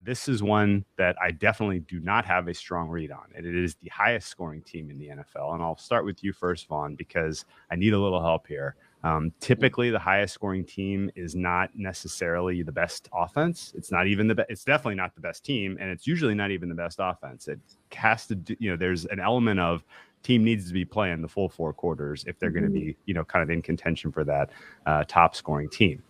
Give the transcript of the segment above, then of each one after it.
this is one that I definitely do not have a strong read on. And it is the highest scoring team in the NFL. And I'll start with you first, Vaughn, because I need a little help here. Typically, the highest scoring team is not necessarily the best offense. It's not even it's definitely not the best team. And it's usually not even the best offense. It has to do, there's an element of team needs to be playing the full 4 quarters if they're going to be, kind of in contention for that top scoring team.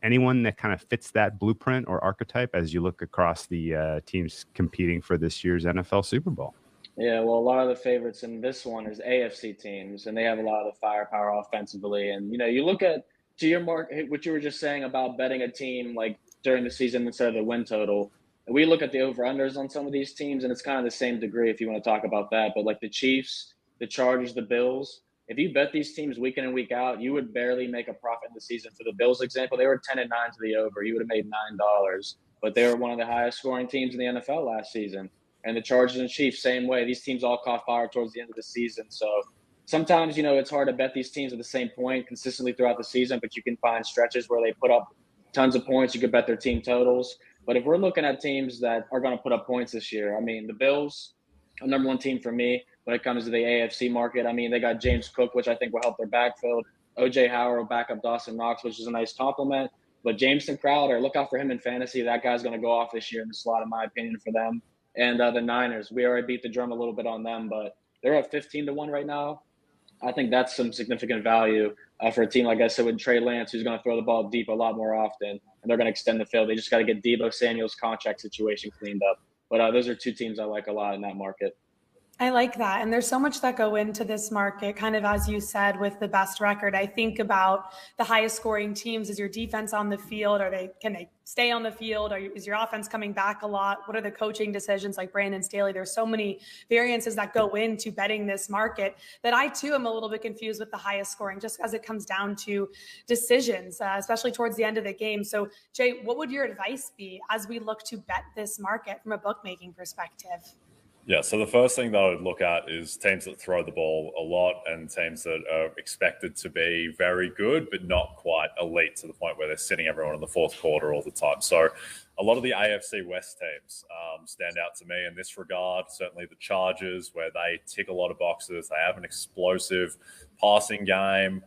Anyone that kind of fits that blueprint or archetype as you look across the teams competing for this year's NFL Super Bowl? Yeah, well, a lot of the favorites in this one is AFC teams, and they have a lot of the firepower offensively. And, you look at, to your mark, what you were just saying about betting a team like during the season instead of the win total. We look at the over-unders on some of these teams, and it's kind of the same degree if you want to talk about that. But like the Chiefs, the Chargers, the Bills, if you bet these teams week in and week out, you would barely make a profit in the season. For the Bills example, they were 10-9 to the over. You would have made $9, but they were one of the highest scoring teams in the NFL last season. And the Chargers and Chiefs, same way. These teams all caught fire towards the end of the season. So sometimes, it's hard to bet these teams at the same point consistently throughout the season, but you can find stretches where they put up tons of points. You could bet their team totals. But if we're looking at teams that are going to put up points this year, I mean, the Bills are number one team for me when it comes to the AFC market. I mean, they got James Cook, which I think will help their backfield. O.J. Howard will back up Dawson Knox, which is a nice compliment. But Jameson Crowder, look out for him in fantasy. That guy's going to go off this year in the slot, in my opinion, for them. And the Niners, we already beat the drum a little bit on them, but they're at 15-1 right now. I think that's some significant value for a team, like I said, with Trey Lance, who's going to throw the ball deep a lot more often, and they're going to extend the field. They just got to get Deebo Samuel's contract situation cleaned up. But those are two teams I like a lot in that market. I like that. And there's so much that go into this market, kind of as you said, with the best record. I think about the highest scoring teams. Is your defense on the field? Can they stay on the field? Is your offense coming back a lot? What are the coaching decisions like Brandon Staley? There's so many variances that go into betting this market that I too am a little bit confused with the highest scoring, just as it comes down to decisions, especially towards the end of the game. So Jay, what would your advice be as we look to bet this market from a bookmaking perspective? Yeah, so the first thing that I would look at is teams that throw the ball a lot and teams that are expected to be very good, but not quite elite to the point where they're sitting everyone in the fourth quarter all the time. So a lot of the AFC West teams stand out to me in this regard. Certainly the Chargers, where they tick a lot of boxes. They have an explosive passing game.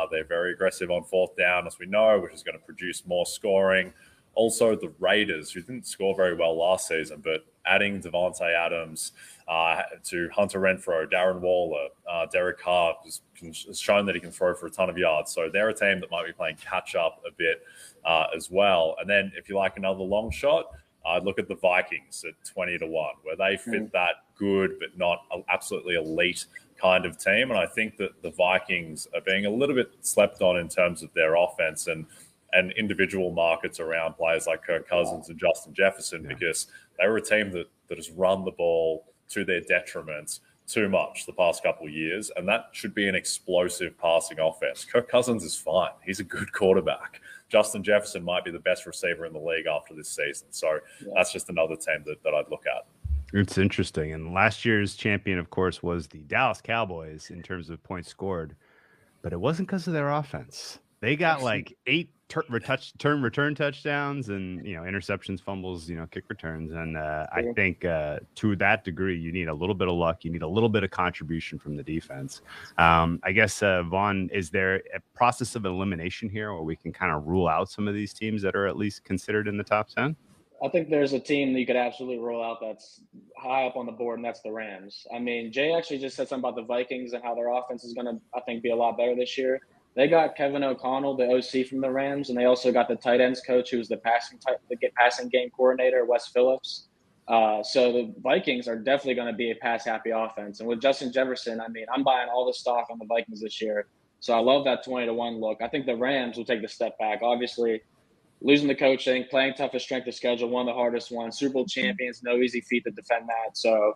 They're very aggressive on fourth down, as we know, which is going to produce more scoring. Also, the Raiders, who didn't score very well last season, but adding Devontae Adams to Hunter Renfrow, Darren Waller, Derek Carr has shown that he can throw for a ton of yards. So they're a team that might be playing catch-up a bit as well. And then if you like another long shot, I'd look at the Vikings at 20-1, where they fit that good but not absolutely elite kind of team. And I think that the Vikings are being a little bit slept on in terms of their offense and individual markets around players like Kirk Cousins and Justin Jefferson, because they were a team that has run the ball to their detriment too much the past couple of years, and that should be an explosive passing offense. Kirk Cousins is fine. He's a good quarterback. Justin Jefferson might be the best receiver in the league after this season. So that's just another team that I'd look at. It's interesting. And last year's champion, of course, was the Dallas Cowboys in terms of points scored, but it wasn't because of their offense. They got like 8 return touchdowns and, interceptions, fumbles, kick returns. And I think to that degree, you need a little bit of luck. You need a little bit of contribution from the defense. I guess, Vaughn, is there a process of elimination here where we can kind of rule out some of these teams that are at least considered in the top 10? I think there's a team that you could absolutely rule out that's high up on the board, and that's the Rams. I mean, Jay actually just said something about the Vikings and how their offense is going to, I think, be a lot better this year. They got Kevin O'Connell, the OC from the Rams, and they also got the tight ends coach, who's the passing game coordinator, Wes Phillips. So the Vikings are definitely going to be a pass-happy offense. And with Justin Jefferson, I mean, I'm buying all the stock on the Vikings this year. So I love that 20-1 look. I think the Rams will take the step back. Obviously, losing the coaching, playing toughest strength of schedule, one of the hardest ones. Super Bowl champions, no easy feat to defend that. So,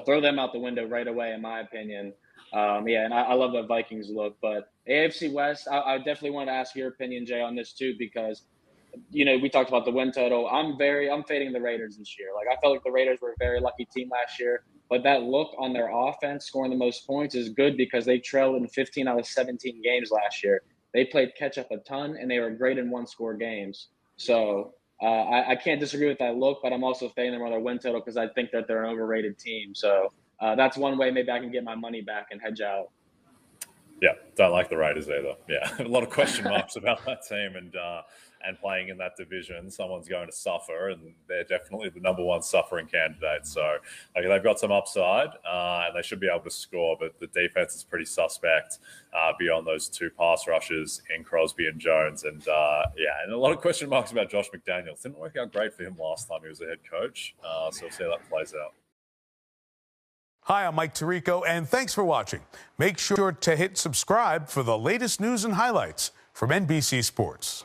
throw them out the window right away, in my opinion. And I love that Vikings look. But AFC West, I definitely want to ask your opinion, Jay, on this too, because, we talked about the win total. I'm fading the Raiders this year. Like, I felt like the Raiders were a very lucky team last year. But that look on their offense, scoring the most points, is good because they trailed in 15 out of 17 games last year. They played catch up a ton, and they were great in one-score games. So I can't disagree with that look, but I'm also fading them on their win total because I think that they're an overrated team. So that's one way maybe I can get my money back and hedge out. Yeah, don't like the Raiders either. Yeah, a lot of question marks about that team and playing in that division. Someone's going to suffer, and they're definitely the number one suffering candidate. So they've got some upside, and they should be able to score, but the defense is pretty suspect beyond those two pass rushes in Crosby and Jones. And and a lot of question marks about Josh McDaniels. Didn't work out great for him last time he was a head coach. So we'll see how that plays out. Hi, I'm Mike Tirico, and thanks for watching. Make sure to hit subscribe for the latest news and highlights from NBC Sports.